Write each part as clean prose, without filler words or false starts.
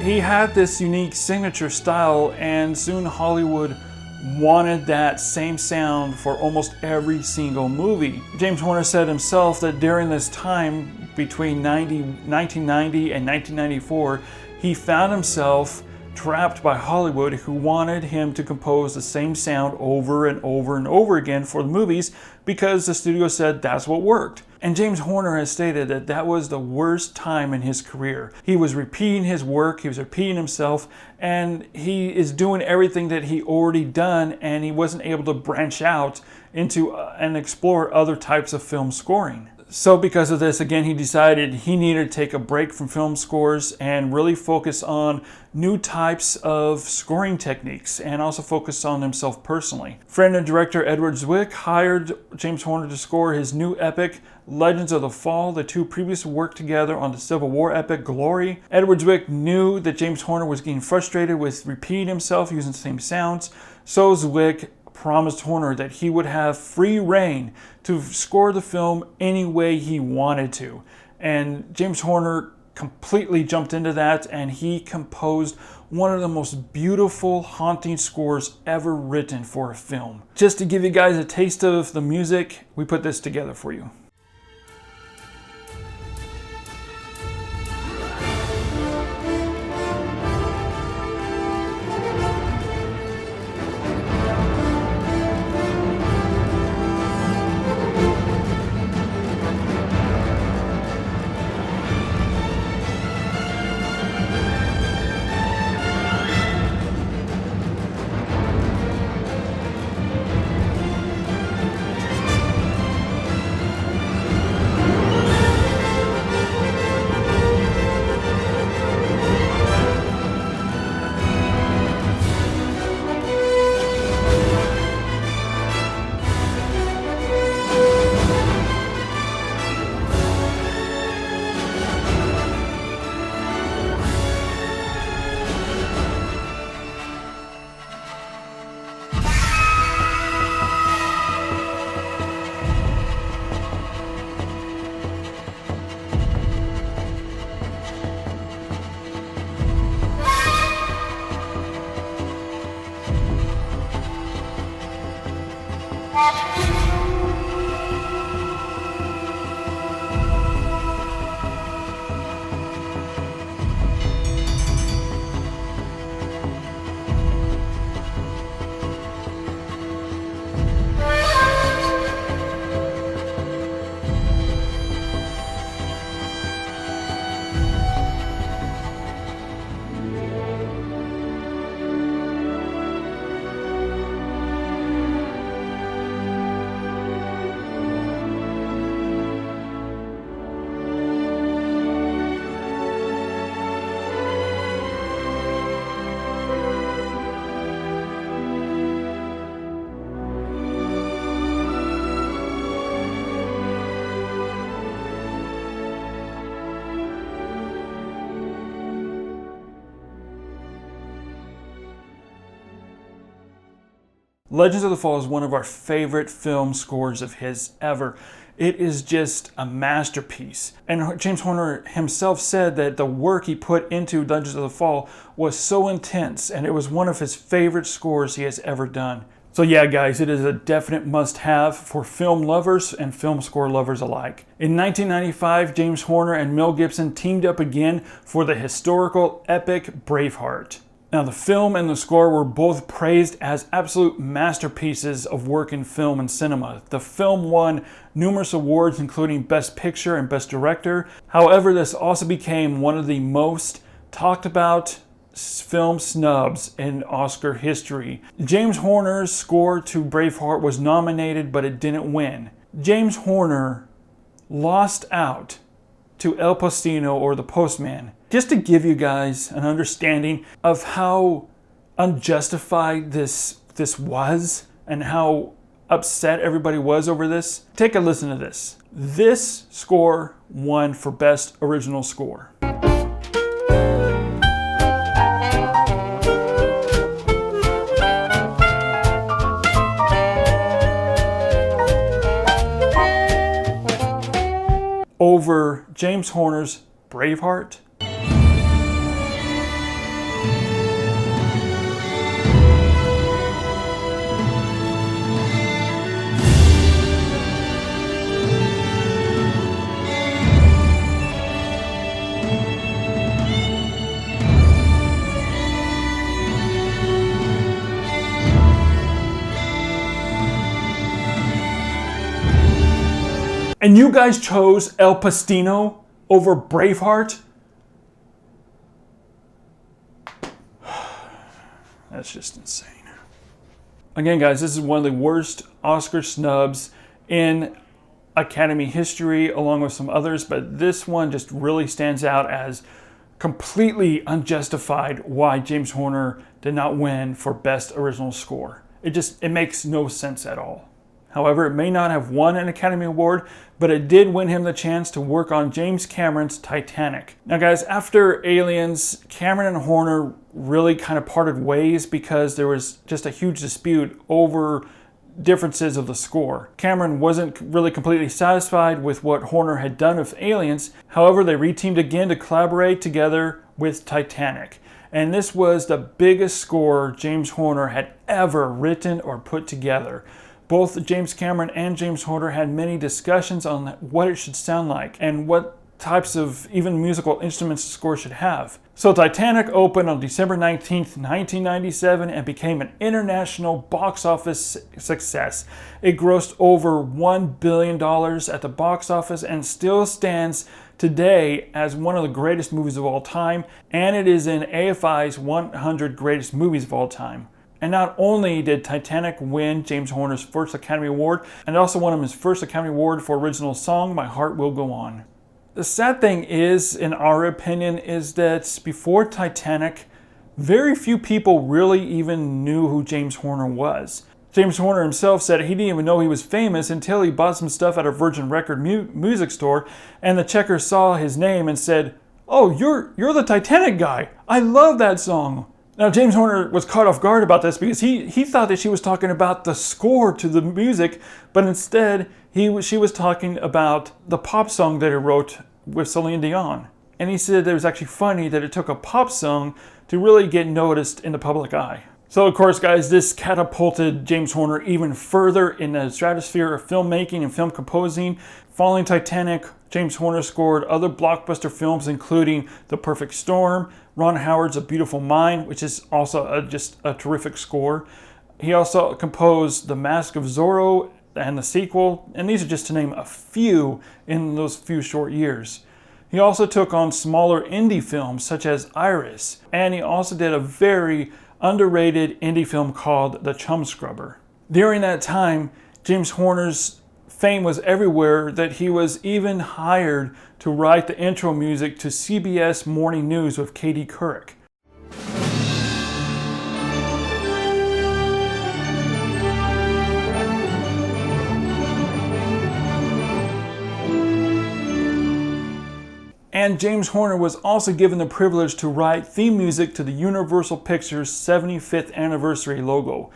He had this unique signature style, and soon Hollywood wanted that same sound for almost every single movie. James Horner said himself that during this time between 1990 and 1994, he found himself trapped by Hollywood, who wanted him to compose the same sound over and over and over again for the movies because the studio said that's what worked. And James Horner has stated that that was the worst time in his career. He was repeating his work, he was repeating himself, and he is doing everything that he already done, and he wasn't able to branch out into and explore other types of film scoring. So because of this, again, he decided he needed to take a break from film scores and really focus on new types of scoring techniques, and also focus on himself personally. Friend and director Edward Zwick hired James Horner to score his new epic, Legends of the Fall. The two previously worked together on the Civil War epic Glory. Edward Zwick knew that James Horner was getting frustrated with repeating himself using the same sounds, so Zwick promised Horner that he would have free reign to score the film any way he wanted to. And James Horner completely jumped into that, and he composed one of the most beautiful, haunting scores ever written for a film. Just to give you guys a taste of the music, we put this together for you. Legends of the Fall is one of our favorite film scores of his ever. It is just a masterpiece. And James Horner himself said that the work he put into Legends of the Fall was so intense, and it was one of his favorite scores he has ever done. So yeah, guys, it is a definite must-have for film lovers and film score lovers alike. In 1995, James Horner and Mel Gibson teamed up again for the historical epic Braveheart. Now, the film and the score were both praised as absolute masterpieces of work in film and cinema. The film won numerous awards, including Best Picture and Best Director. However, this also became one of the most talked about film snubs in Oscar history. James Horner's score to Braveheart was nominated, but it didn't win. James Horner lost out to El Postino, or The Postman. Just to give you guys an understanding of how unjustified this was and how upset everybody was over this, take a listen to this. This score won for Best Original Score. Over James Horner's Braveheart. And you guys chose El Pastino over Braveheart? That's just insane. Again, guys, this is one of the worst Oscar snubs in Academy history, along with some others, but this one just really stands out as completely unjustified why James Horner did not win for Best Original Score. It makes no sense at all. However, it may not have won an Academy Award, but it did win him the chance to work on James Cameron's Titanic. Now guys, after Aliens, Cameron and Horner really kind of parted ways because there was just a huge dispute over differences of the score. Cameron wasn't really completely satisfied with what Horner had done with Aliens. However, they reteamed again to collaborate together with Titanic. And this was the biggest score James Horner had ever written or put together. Both James Cameron and James Horner had many discussions on what it should sound like and what types of even musical instruments the score should have. So Titanic opened on December 19th, 1997 and became an international box office success. It grossed over $1 billion at the box office and still stands today as one of the greatest movies of all time, and it is in AFI's 100 greatest movies of all time. And not only did Titanic win James Horner's first Academy Award, and it also won him his first Academy Award for original song, My Heart Will Go On. The sad thing is, in our opinion, is that before Titanic, very few people really even knew who James Horner was. James Horner himself said he didn't even know he was famous until he bought some stuff at a Virgin Record music store, and the checker saw his name and said, "Oh, you're the Titanic guy. I love that song." Now, James Horner was caught off guard about this because he thought that she was talking about the score to the music, but instead she was talking about the pop song that he wrote with Celine Dion. And he said that it was actually funny that it took a pop song to really get noticed in the public eye. So of course, guys, this catapulted James Horner even further in the stratosphere of filmmaking and film composing. Following Titanic, James Horner scored other blockbuster films including The Perfect Storm, Ron Howard's A Beautiful Mind, which is also just a terrific score. He also composed The Mask of Zorro and the sequel, and these are just to name a few in those few short years. He also took on smaller indie films such as Iris, and he also did a very underrated indie film called The Chum Scrubber. During that time, James Horner's fame was everywhere that he was even hired to write the intro music to CBS Morning News with Katie Couric. And James Horner was also given the privilege to write theme music to the Universal Pictures 75th anniversary logo.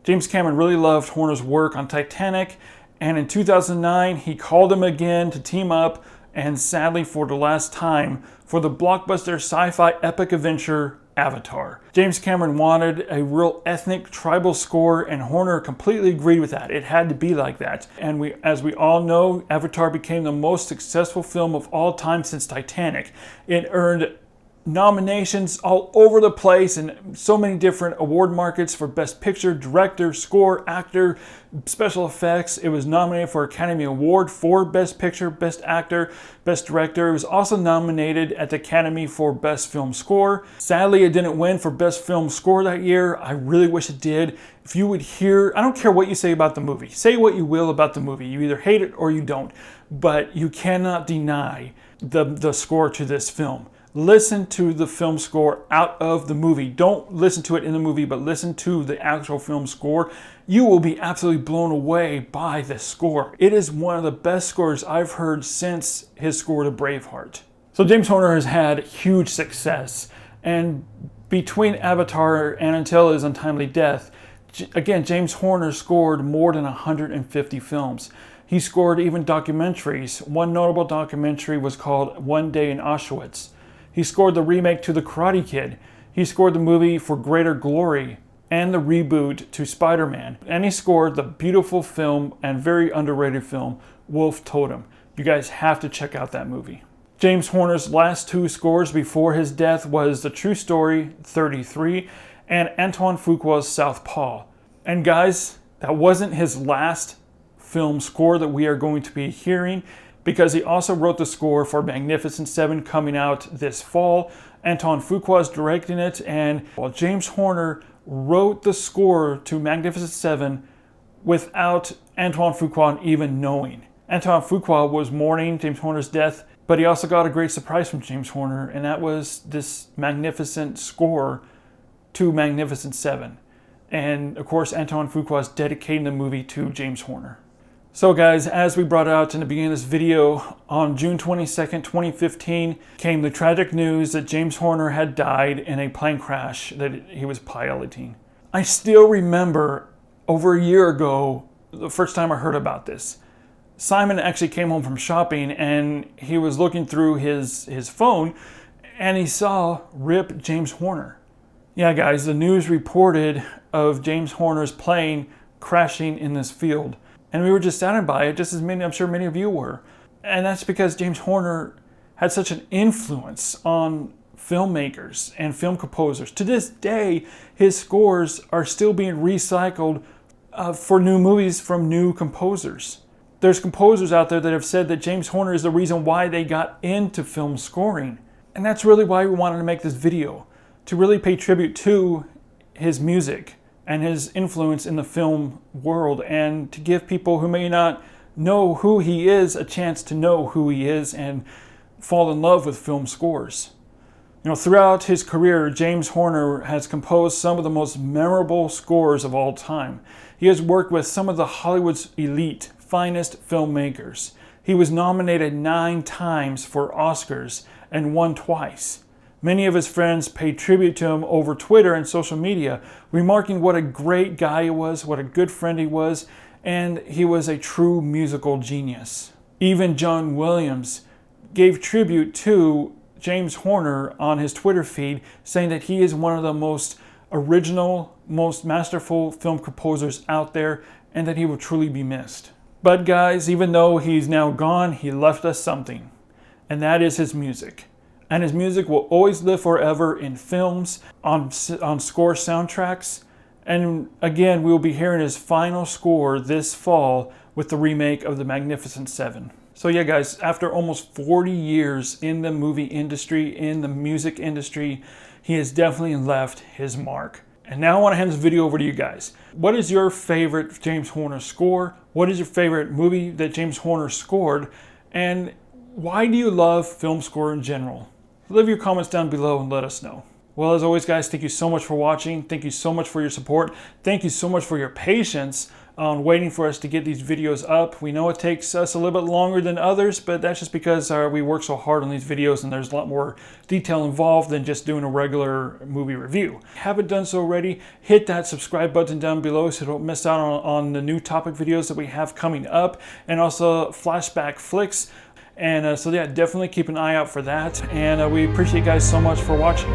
James Cameron really loved Horner's work on Titanic, and in 2009 he called him again to team up, and sadly for the last time, for the blockbuster sci-fi epic adventure Avatar. James Cameron wanted a real ethnic tribal score, and Horner completely agreed with that. It had to be like that. And as we all know, Avatar became the most successful film of all time since Titanic. It earned nominations all over the place in so many different award markets for Best Picture, Director, Score, Actor, Special Effects. It was nominated for Academy Award for Best Picture, Best Actor, Best Director. It was also nominated at the Academy for Best Film Score. Sadly, it didn't win for Best Film Score that year. I really wish it did. If you would hear, I don't care what you say about the movie. Say what you will about the movie. You either hate it or you don't. But you cannot deny the score to this film. Listen to the film score out of the movie. Don't listen to it in the movie, but listen to the actual film score. You will be absolutely blown away by the score. It is one of the best scores I've heard since his score to Braveheart. So James Horner has had huge success, and between Avatar and until his untimely death, again, James Horner scored more than 150 films. He scored even documentaries. One notable documentary was called One Day in Auschwitz. He scored the remake to The Karate Kid. He scored the movie For Greater Glory. and the reboot to Spider-Man. And he scored the beautiful film and very underrated film, Wolf Totem. You guys have to check out that movie. James Horner's last 2 scores before his death was The True Story 33 and Antoine Fuqua's Southpaw. And guys, that wasn't his last film score that we are going to be hearing, because he also wrote the score for Magnificent Seven coming out this fall. Antoine Fuqua is directing it, and while James Horner wrote the score to Magnificent Seven without Antoine Fuqua even knowing. Antoine Fuqua was mourning James Horner's death, but he also got a great surprise from James Horner, and that was this magnificent score to Magnificent Seven. And of course, Antoine Fuqua is dedicating the movie to James Horner. So guys, as we brought out in the beginning of this video, on June 22nd, 2015, came the tragic news that James Horner had died in a plane crash that he was piloting. I still remember over a year ago, the first time I heard about this. Simon actually came home from shopping and he was looking through his phone and he saw RIP James Horner. Yeah guys, the news reported of James Horner's plane crashing in this field. And we were just saddened by it, just as many, I'm sure many of you were. And that's because James Horner had such an influence on filmmakers and film composers. To this day, his scores are still being recycled for new movies from new composers. There's composers out there that have said that James Horner is the reason why they got into film scoring. And that's really why we wanted to make this video, to really pay tribute to his music and his influence in the film world, and to give people who may not know who he is a chance to know who he is and fall in love with film scores. You know, throughout his career, James Horner has composed some of the most memorable scores of all time. He has worked with some of the Hollywood's elite, finest filmmakers. He was nominated 9 times for Oscars and won twice. Many of his friends paid tribute to him over Twitter and social media, remarking what a great guy he was, what a good friend he was, and he was a true musical genius. Even John Williams gave tribute to James Horner on his Twitter feed, saying that he is one of the most original, most masterful film composers out there, and that he will truly be missed. But guys, even though he's now gone, he left us something, and that is his music. And his music will always live forever in films, on score soundtracks. And again, we will be hearing his final score this fall with the remake of The Magnificent Seven. So yeah guys, after almost 40 years in the movie industry, in the music industry, he has definitely left his mark. And now I want to hand this video over to you guys. What is your favorite James Horner score? What is your favorite movie that James Horner scored? And why do you love film score in general? Leave your comments down below and let us know. Well, as always, guys, thank you so much for watching. Thank you so much for your support. Thank you so much for your patience on waiting for us to get these videos up. We know it takes us a little bit longer than others, but that's just because we work so hard on these videos and there's a lot more detail involved than just doing a regular movie review. If you haven't done so already, hit that subscribe button down below so you don't miss out on the new topic videos that we have coming up, and also flashback flicks. And so yeah, definitely keep an eye out for that. And we appreciate you guys so much for watching.